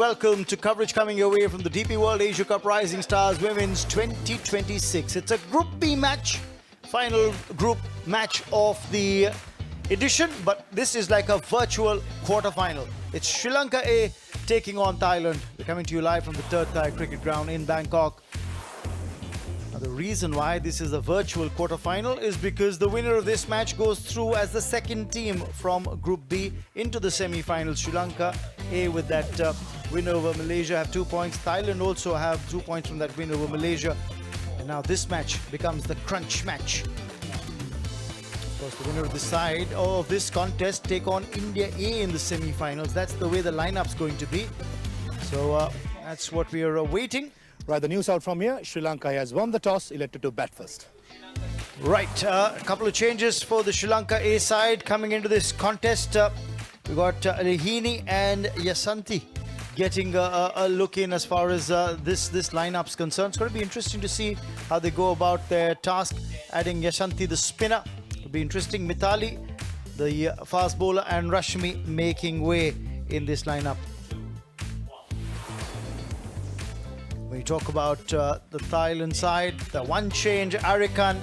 welcome to coverage coming your way from the DP World Asia Cup Rising Stars Women's 2026. It's a Group B match, final group match of the edition, but this is like a virtual quarter-final. It's Sri Lanka A taking on Thailand. We're coming to you live from the Third Thai Cricket Ground in Bangkok. Now, the reason why this is a virtual quarter-final is because the winner of this match goes through as the second team from Group B into the semi-finals. Sri Lanka A with that win over Malaysia have 2 points. Thailand also have 2 points from that win over Malaysia. And now this match becomes the crunch match. Of course, the winner of this side of this contest take on India A in the semi-finals. That's the way the lineup's going to be. So that's what we are awaiting. Right, the news out from here, Sri Lanka has won the toss, elected to bat first. Right, a couple of changes for the Sri Lanka A side coming into this contest. We got Lehini and Yasanti getting a look in as far as this lineup's concerned. It's going to be interesting to see how they go about their task. Adding Yasanti, the spinner, will be interesting. Mithali, the fast bowler, and Rashmi making way in this lineup. When you talk about the Thailand side, the one change, Arikan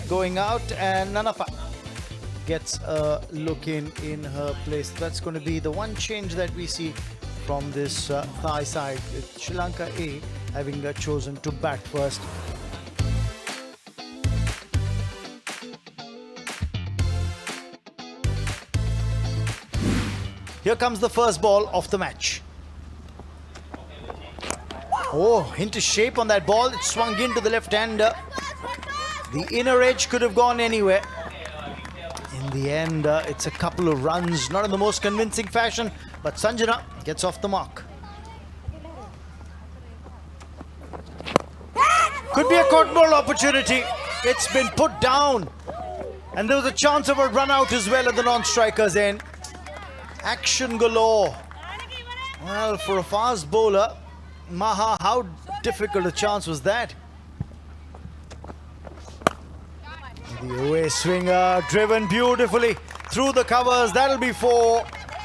going out and Nanapa gets a look in her place. That's going to be the one change that we see from this Thai side, with Sri Lanka A having chosen to bat first. Here comes the first ball of the match. Oh, into shape on that ball. It swung into the left-hander. The inner edge could have gone anywhere. In the end, it's a couple of runs. Not in the most convincing fashion, but Sanjana gets off the mark. Could be a caught ball opportunity. It's been put down. And there was a chance of a run out as well at the non-striker's end. Action galore. Well, for a fast bowler, Maha, how difficult a chance was that? The away swinger driven beautifully through the covers. That'll be for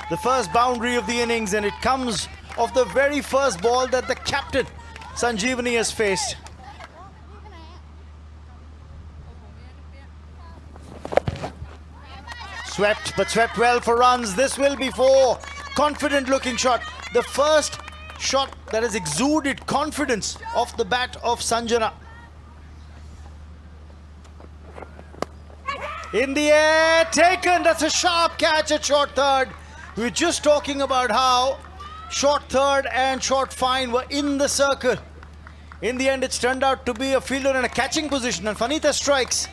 the first boundary of the innings, and it comes off the very first ball that the captain Sanjeevani has faced. Swept, but swept well for runs. This will be for confident looking shot. The first shot that has exuded confidence off the bat of Sanjana. In the air, taken. That's a sharp catch at short third. We were just talking about how short third and short fine were in the circle. In the end, it's turned out to be a fielder in a catching position, and Fanita strikes.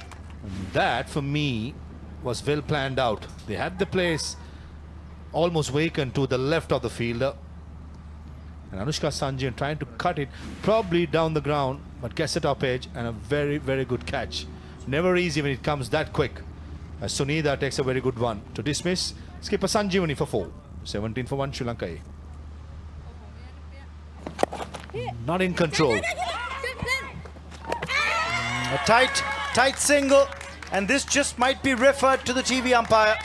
That, for me, was well planned out. They had the place almost vacant to the left of the fielder. And Anushka Sanjay trying to cut it probably down the ground, but gets it up edge, and a very, very good catch. Never easy when it comes that quick. As Sunitha takes a very good one to dismiss. Skipper Sanjeevani for 4. 17 for 1, Sri Lanka A. Not in control. A tight single, and this just might be referred to the TV umpire.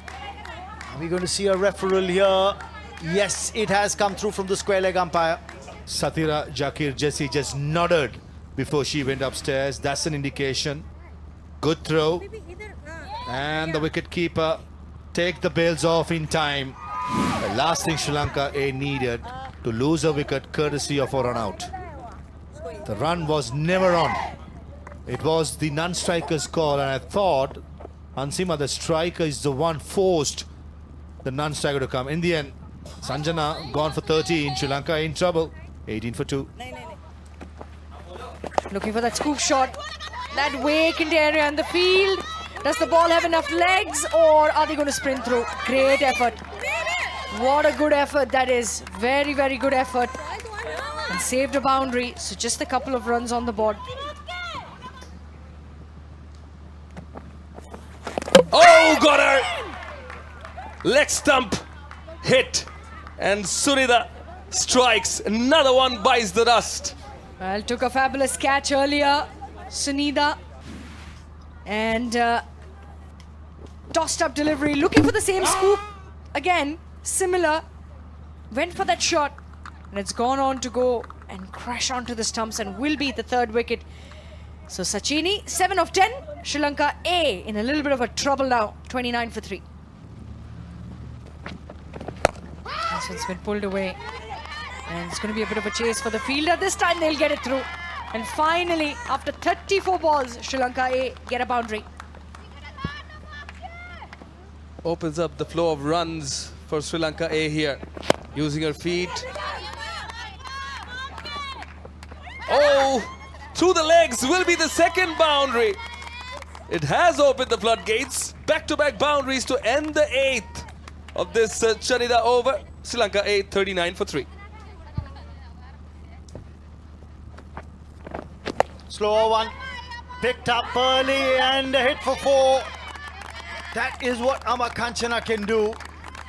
Are we going to see a referral here? Yes, it has come through from the square leg umpire. Satira Jakir Jesse just nodded before she went upstairs. That's an indication. Good throw. And the wicket keeper take the bails off in time. The last thing Sri Lanka A needed to lose a wicket courtesy of a run out. The run was never on. It was the non-striker's call, and I thought Hansima, the striker, is the one forced the non-striker to come. In the end, Sanjana gone for 13. Sri Lanka in trouble. 18 for 2. Looking for that scoop shot. That vacant area in the field. Does the ball have enough legs, or are they going to sprint through? Great effort. What a good effort that is. Very, very good effort. And saved a boundary. So just a couple of runs on the board. Oh, got her! Leg stump hit, and Sunitha strikes. Another one bites the dust. Well, took a fabulous catch earlier, Sunitha. And tossed up delivery, looking for the same scoop. Again, similar. Went for that shot. And it's gone on to go and crash onto the stumps and will be the third wicket. So Sachini, 7 of 10. Sri Lanka A in a little bit of a trouble now, 29 for 3. This one's been pulled away. And it's going to be a bit of a chase for the fielder. This time they'll get it through. And finally, after 34 balls, Sri Lanka A get a boundary. Opens up the flow of runs for Sri Lanka A here. Using her feet. Oh! Through the legs will be the second boundary. It has opened the floodgates. Back-to-back boundaries to end the 8th of this Chanida over. Sri Lanka A 39 for 3. Slower one. Picked up early and a hit for 4. That is what Ama Kanchana can do.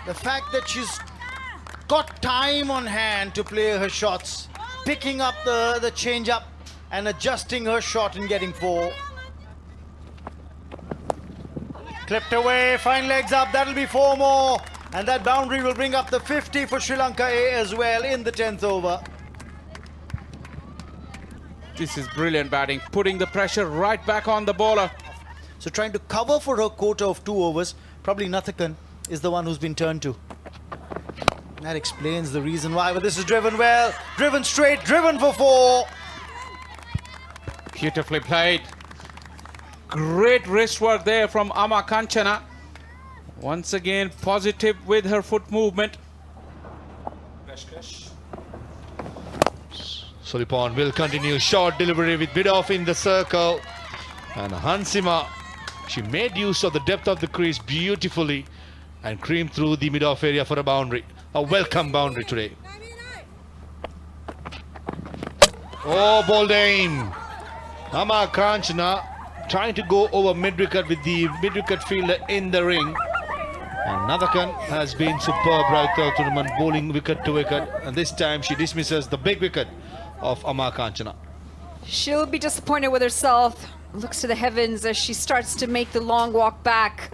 The fact that she's got time on hand to play her shots, picking up the change-up and adjusting her shot and getting 4. Clipped away, fine legs up, that'll be 4 more. And that boundary will bring up the 50 for Sri Lanka A as well in the 10th over. This is brilliant batting, putting the pressure right back on the bowler. So trying to cover for her quota of 2 overs, probably Nathakan is the one who's been turned to. That explains the reason why, but this is driven well, driven straight, driven for 4. Beautifully played. Great wrist work there from Ama Kanchana. Once again, positive with her foot movement. Sulipon will continue. Short delivery with bit off in the circle. And Hansima, she made use of the depth of the crease beautifully and creamed through the mid-off area for a boundary. A welcome boundary today. Oh, bold aim. Ama Kanchana trying to go over mid-wicket with the mid-wicket fielder in the ring. And Nathakan has been superb right throughout the tournament, bowling wicket to wicket. And this time she dismisses the big wicket of Ama Kanchana. She'll be disappointed with herself. Looks to the heavens as she starts to make the long walk back.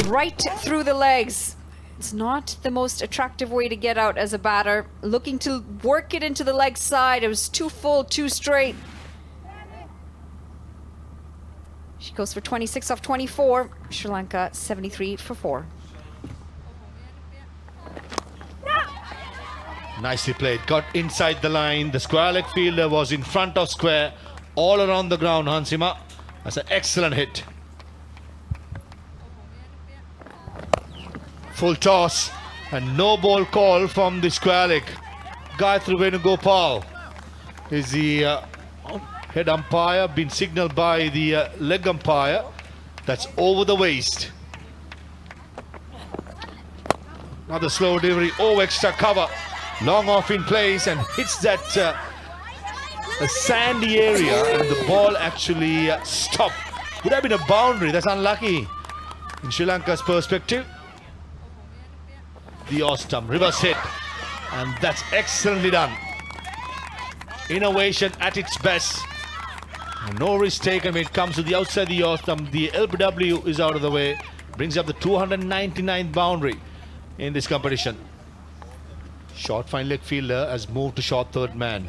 Right through the legs. It's not the most attractive way to get out as a batter. Looking to work it into the leg side. It was too full, too straight. She goes for 26 off 24. Sri Lanka 73 for 4. Nicely played. Got inside the line. The square leg fielder was in front of square. All around the ground, Hansima. That's an excellent hit. Full toss. And no ball call from the square leg. Gayatri Venugopal is the head umpire, been signaled by the leg umpire. That's over the waist. Another slow delivery. Oh, extra cover. Long off in place and hits that a sandy area, and the ball actually stopped. Would have been a boundary. That's unlucky in Sri Lanka's perspective. The off stump, reverse hit, and that's excellently done. Innovation at its best. No risk taken when it comes to the outside the off stump. The LBW is out of the way. Brings up the 299th boundary in this competition. Short fine leg fielder has moved to short third man.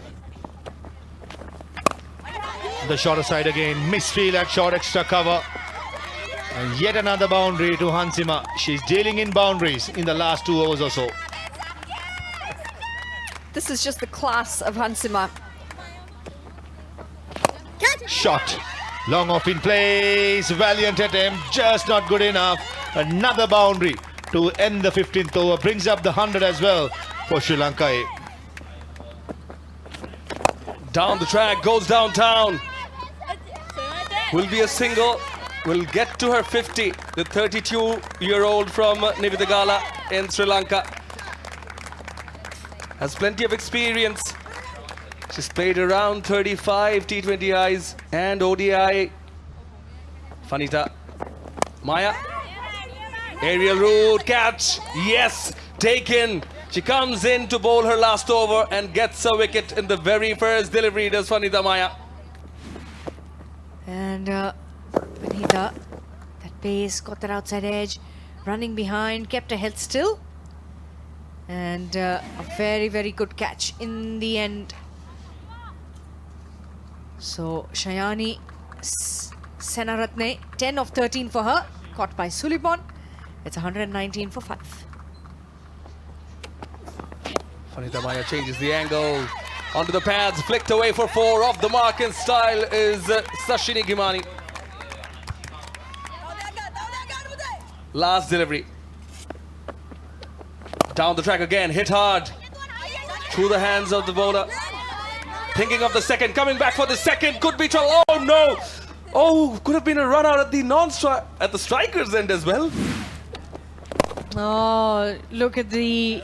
The shorter side again, misfield at short extra cover. And yet another boundary to Hansima. She's dealing in boundaries in the last 2 overs or so. This is just the class of Hansima. Shot. Long off in place. Valiant attempt. Just not good enough. Another boundary to end the 15th over. Brings up the 100 as well for Sri Lanka A. Down the track, goes downtown. Will be a single. Will get to her 50. The 32-year-old from Nivedagala in Sri Lanka. Has plenty of experience. She's played around 35 T20Is and ODI. Fanita. Maya. Aerial route, catch. Yes, taken. She comes in to bowl her last over and gets a wicket in the very first delivery, does Fanita Maya. And Vanita, that pace, got that outside edge, running behind, kept her head still. And a very, very good catch in the end. So Shayani Senaratne, 10 of 13 for her, caught by Sulibon. It's 119 for 5. Vanita Maya changes the angle. Onto the pads, flicked away for 4. Off the mark in style is Sashini Gimani. Last delivery. Down the track again, hit hard. Through the hands of the bowler. Thinking of the second, coming back for the second. Could be trouble. Oh no! Oh, could have been a run out at the striker's end as well. Oh, look at the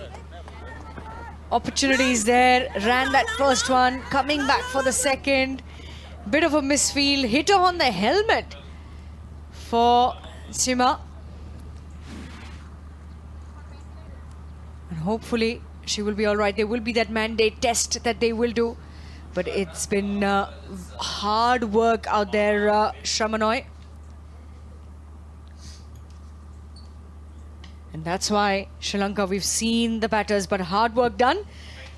opportunities there. Ran that first one, coming back for the second. Bit of a misfield. Hit her on the helmet for Sima. And hopefully she will be all right. There will be that mandate test that they will do. But it's been hard work out there, Shramanoi. And that's why Sri Lanka, we've seen the batters, but hard work done.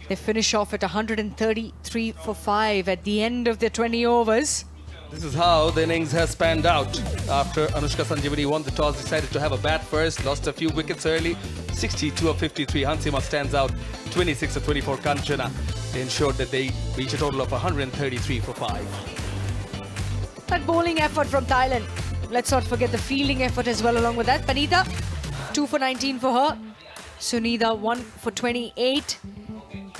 They finish off at 133 for 5 at the end of their 20 overs. This is how the innings has panned out. After Anushka Sanjeevani won the toss, decided to have a bat first, lost a few wickets early. 62 of 53, Hansima stands out. 26 of 24, Kanchana. They ensured that they reach a total of 133 for 5. That bowling effort from Thailand. Let's not forget the fielding effort as well along with that. Panita, 2 for 19 for her. Sunida, 1 for 28.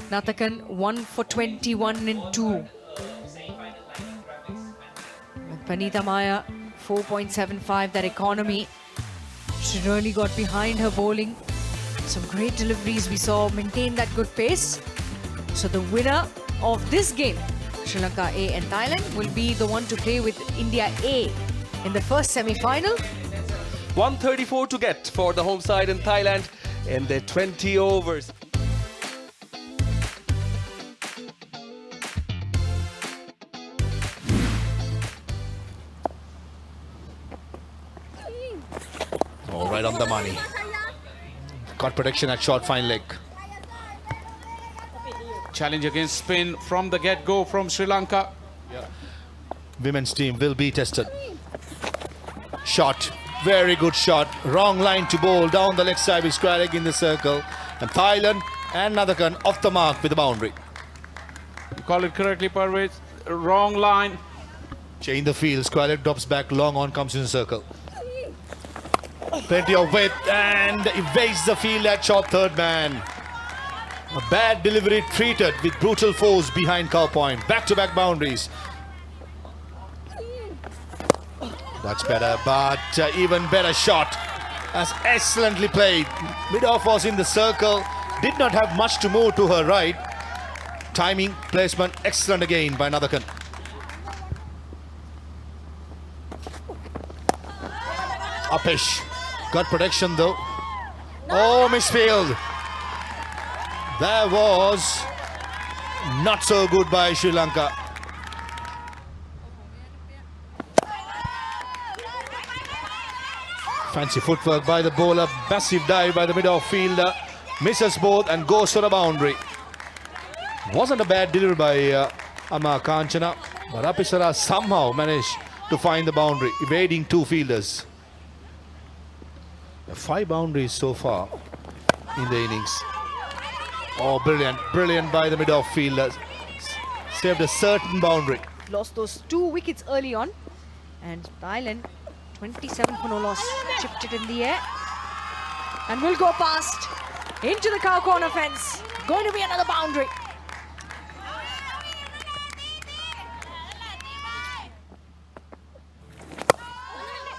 Nathakan, 1 for 21 and 2. With Panita Maya, 4.75, that economy. She really got behind her bowling. Some great deliveries we saw, maintain that good pace. So the winner of this game, Sri Lanka A and Thailand, will be the one to play with India A in the first semi-final. 134 to get for the home side in Thailand in their 20 overs. Oh, right on the money. Got protection at short fine leg. Challenge against spin from the get-go from Sri Lanka. Women's team will be tested. Shot. Very good shot. Wrong line to bowl. Down the leg side with square leg in the circle. And Thailand and Nathakan off the mark with the boundary. You call it correctly, Parvez. Wrong line. Change the field. Square leg drops back. Long on comes in the circle. Plenty of width and evades the field at short third man. A bad delivery treated with brutal force behind cow point. Back-to-back boundaries. That's better, but even better shot. That's excellently played. Mid-off was in the circle. Did not have much to move to her right. Timing, placement, excellent again by Nathakan. Upish. Got protection though. Oh, misfield. That was not so good by Sri Lanka. Fancy footwork by the bowler. Massive dive by the mid-off fielder. Misses both and goes for the boundary. Wasn't a bad delivery by Amma Kanchana, but Apisara somehow managed to find the boundary, evading 2 fielders. 5 boundaries so far in the innings. Oh, brilliant. Brilliant by the mid-off fielders. Saved a certain boundary. Lost those 2 wickets early on. And Thailand, 27 for no loss. Chipped it in the air. And will go past. Into the cow corner fence. Going to be another boundary.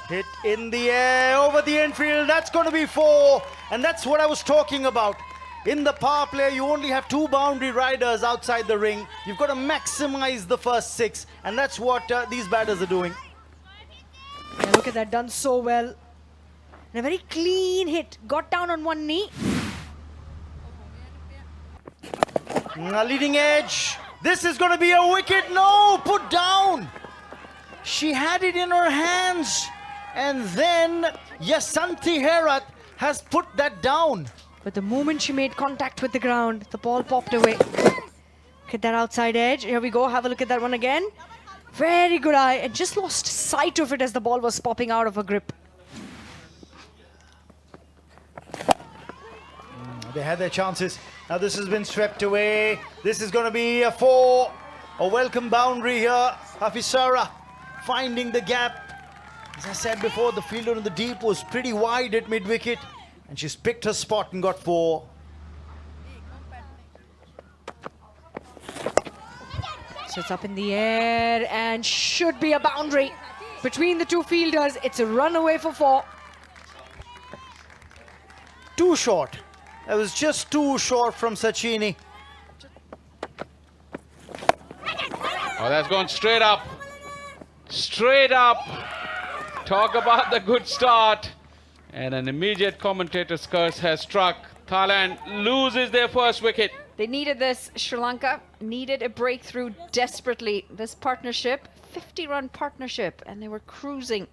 Hit in the air, over the infield. That's going to be 4. And that's what I was talking about. In the power play, you only have 2 boundary riders outside the ring. You've got to maximize the first 6. And that's what these batters are doing. Yeah, look at that, done so well. And a very clean hit. Got down on one knee. Leading edge. This is going to be a wicket. No, put down. She had it in her hands. And then Yasanti Herat has put that down. But the moment she made contact with the ground, the ball popped away. Look at that outside edge. Here we go. Have a look at that one again. Very good eye. And just lost sight of it as the ball was popping out of her grip. They had their chances. Now this has been swept away. This is going to be a 4. A welcome boundary here. Hafizara finding the gap. As I said before, the fielder in the deep was pretty wide at mid-wicket. And she's picked her spot and got 4. So it's up in the air and should be a boundary. Between the two fielders, it's a run away for 4. Too short. That was just too short from Sachini. Oh, that's gone straight up. Straight up. Talk about the good start. And an immediate commentator's curse has struck. Thailand loses their first wicket. They needed this. Sri Lanka needed a breakthrough desperately. This partnership, 50-run partnership, and they were cruising.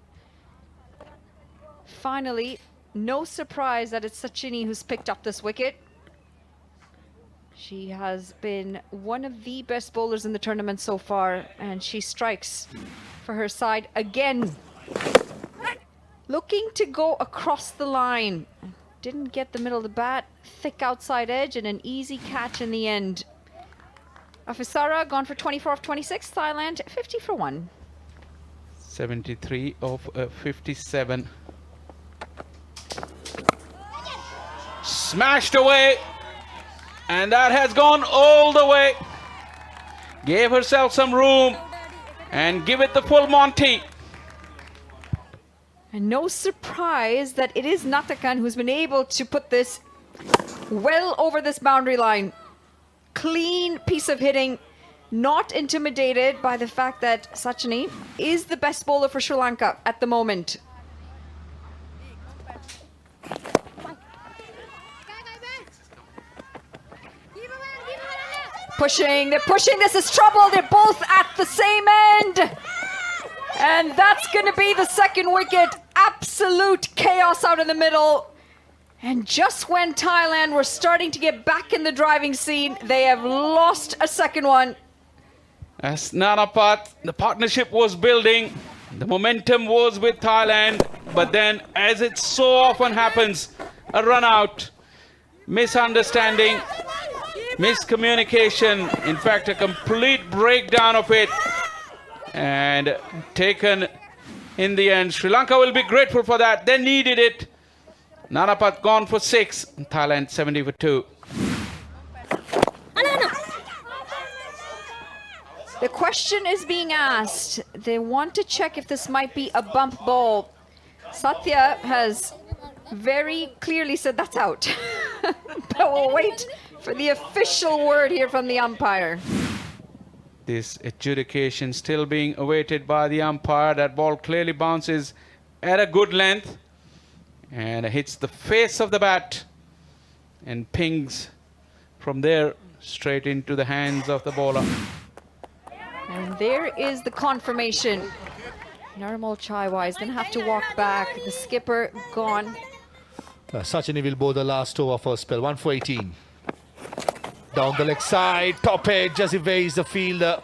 Finally, no surprise that it's Sachini who's picked up this wicket. She has been one of the best bowlers in the tournament so far, and she strikes for her side again. Looking to go across the line. Didn't get the middle of the bat. Thick outside edge and an easy catch in the end. Hafizara gone for 24 of 26. Thailand 50 for 1. 73 of 57. Smashed away. And that has gone all the way. Gave herself some room. And give it the full Monty. And no surprise that it is Natakan who's been able to put this well over this boundary line. Clean piece of hitting, not intimidated by the fact that Sachini is the best bowler for Sri Lanka at the moment. They're pushing, this is trouble, they're both at the same end. And that's going to be the second wicket. Absolute chaos out in the middle. And just when Thailand were starting to get back in the driving seat, they have lost a second one. As Nanapat, the partnership was building. The momentum was with Thailand. But then, as it so often happens, a run out, misunderstanding, miscommunication. In fact, a complete breakdown of it. And taken in the end. Sri Lanka will be grateful for that. They needed it. Nanapat gone for 6. Thailand 70 for 2. The question is being asked. They want to check if this might be a bump ball. Satya has very clearly said that's out. But we'll wait for the official word here from the umpire. This adjudication still being awaited by the umpire. That ball clearly bounces at a good length and hits the face of the bat and pings from there straight into the hands of the bowler. And there is the confirmation. Nirmal Chaiwa is going to have to walk back. The skipper gone. Sachini will bowl the last over for a spell. 1 for 18. Down the leg side, top edge as he weighs the fielder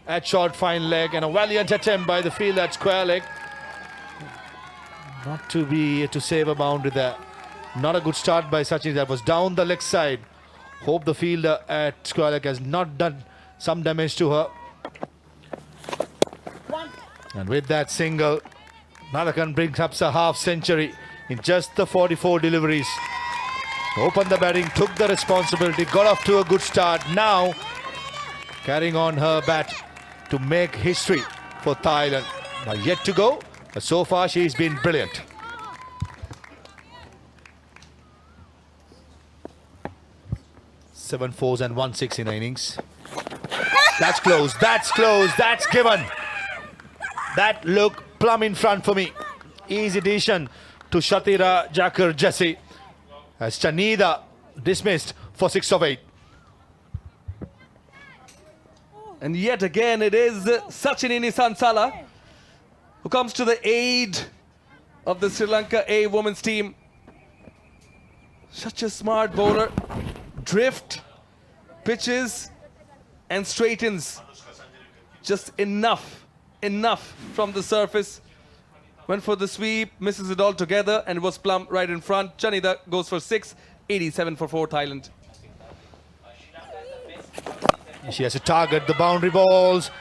at short fine leg, and a valiant attempt by the fielder at square leg. Not to save a boundary there. Not a good start by Sachin. That was down the leg side. Hope the fielder at square leg has not done some damage to her. And with that single, Narakan brings up a half century in just the 44 deliveries. Opened the batting, took the responsibility, got off to a good start. Now carrying on her bat to make history for Thailand. Now yet to go, but so far she's been brilliant. Seven fours and 1 6 in the innings. That's close, that's given. That look plumb in front for me. Easy addition to Shatira Jakir Jesse. As Chanida dismissed for 6 of 8. And yet again, it is Sachinini Sansala who comes to the aid of the Sri Lanka A women's team. Such a smart bowler. Drift, pitches, and straightens. Just enough from the surface. Went for the sweep, misses it all together, and it was plumb right in front. Chanida goes for 6, 87 for 4 Thailand. She has to target the boundary balls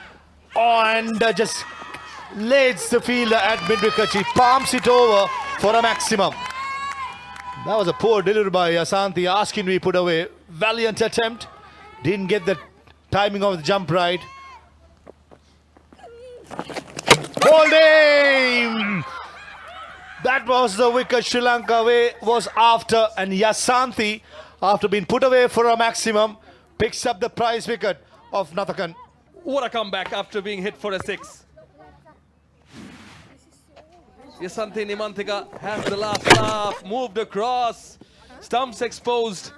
and just lays the fielder at mid-wicket. She palms it over for a maximum. That was a poor delivery by Asanti, asking to be put away. Valiant attempt. Didn't get the timing of the jump right. Holding! That was the wicket Sri Lanka was after, and Yasanthi, after being put away for a maximum, picks up the prize wicket of Nathakan. What a comeback after being hit for a 6. Yasanthi Nimantika has the last laugh, moved across, stumps exposed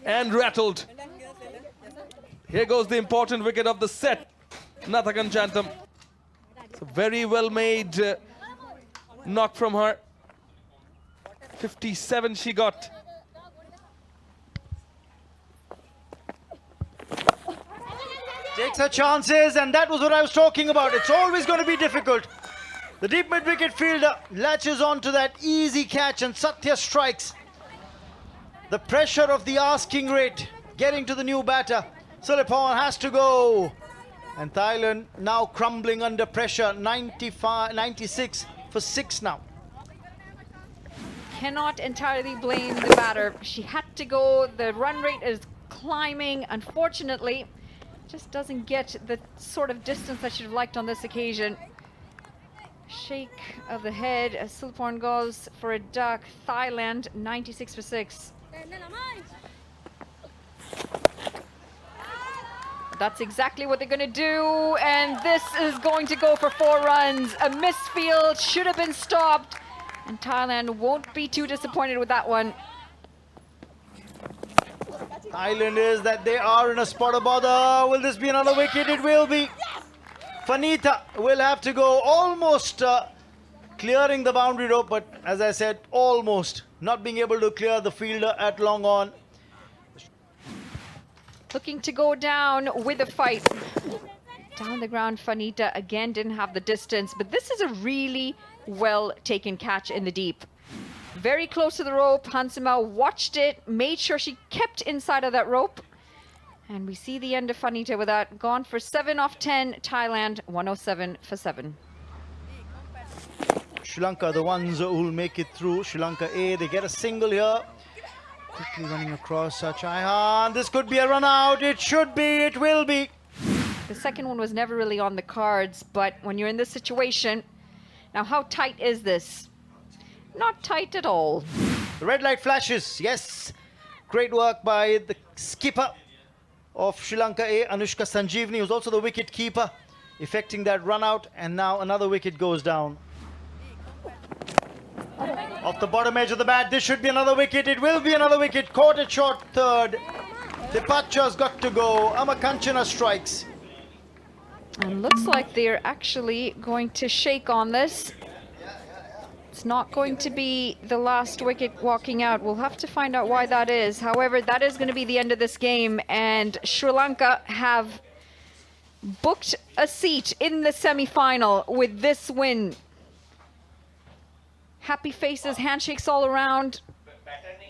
and rattled. Here goes the important wicket of the set, Nathakan Chantam. It's a very well made knock from her. 57 she got. Takes her chances, and that was what I was talking about. It's always going to be difficult. The deep mid-wicket fielder latches on to that easy catch, and Satya strikes. The pressure of the asking rate getting to the new batter. Sulipawan has to go. And Thailand now crumbling under pressure. 96 for 6 now. Cannot entirely blame the batter. She had to go. The run rate is climbing. Unfortunately, just doesn't get the sort of distance that she'd have liked on this occasion. Shake of the head as Sulipawan goes for a duck. Thailand 96 for 6. That's exactly what they're going to do, and this is going to go for 4 runs. A misfield, should have been stopped, and Thailand won't be too disappointed with that one. Thailand is that they are in a spot of bother. Will this be another wicket? It will be. Fanita will have to go, almost clearing the boundary rope, but as I said, almost not being able to clear the fielder at long on. Looking to go down with a fight. Down the ground, Fanita again didn't have the distance, but this is a really well taken catch in the deep. Very close to the rope. Hansima watched it, made sure she kept inside of that rope. And we see the end of Fanita with that. Gone for 7 off 10. Thailand 107 for 7. Sri Lanka, the ones who will make it through. Sri Lanka A, they get a single here. Quickly running across Chaihan. This could be a run out. It should be. It will be. The second one was never really on the cards, but when you're in this situation, now how tight is this? Not tight at all. The red light flashes. Yes. Great work by the skipper of Sri Lanka A, Anushka Sanjeevani, who's also the wicket keeper, effecting that run out, and now another wicket goes down. Off the bottom edge of the bat, this should be another wicket. It will be another wicket. Caught it short third. Dipacha's got to go. Amakanchana strikes. And looks like they're actually going to shake on this. It's not going to be the last wicket walking out. We'll have to find out why that is. However, that is going to be the end of this game, and Sri Lanka have booked a seat in the semi-final with this win. Happy faces, handshakes all around,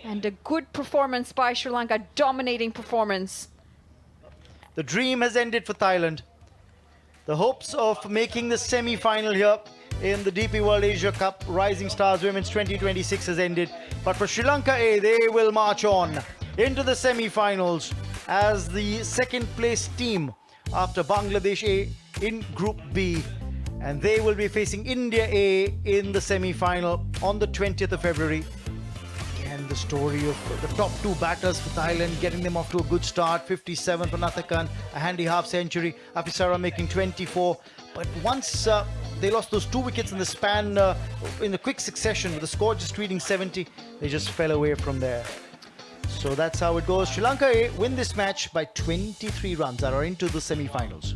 and a good performance by Sri Lanka, dominating performance. The dream has ended for Thailand. The hopes of making the semi-final here in the DP World Asia Cup Rising Stars Women's 2026 has ended. But for Sri Lanka A, they will march on into the semi-finals as the second place team after Bangladesh A in Group B. And they will be facing India A in the semi-final on the 20th of February. And the story of the top 2 batters for Thailand, getting them off to a good start. 57 for Nathakan, a handy half century. Afisara making 24. But once they lost those 2 wickets in the span, in a quick succession, with the score just reading 70, they just fell away from there. So that's how it goes. Sri Lanka A win this match by 23 runs and are into the semi-finals.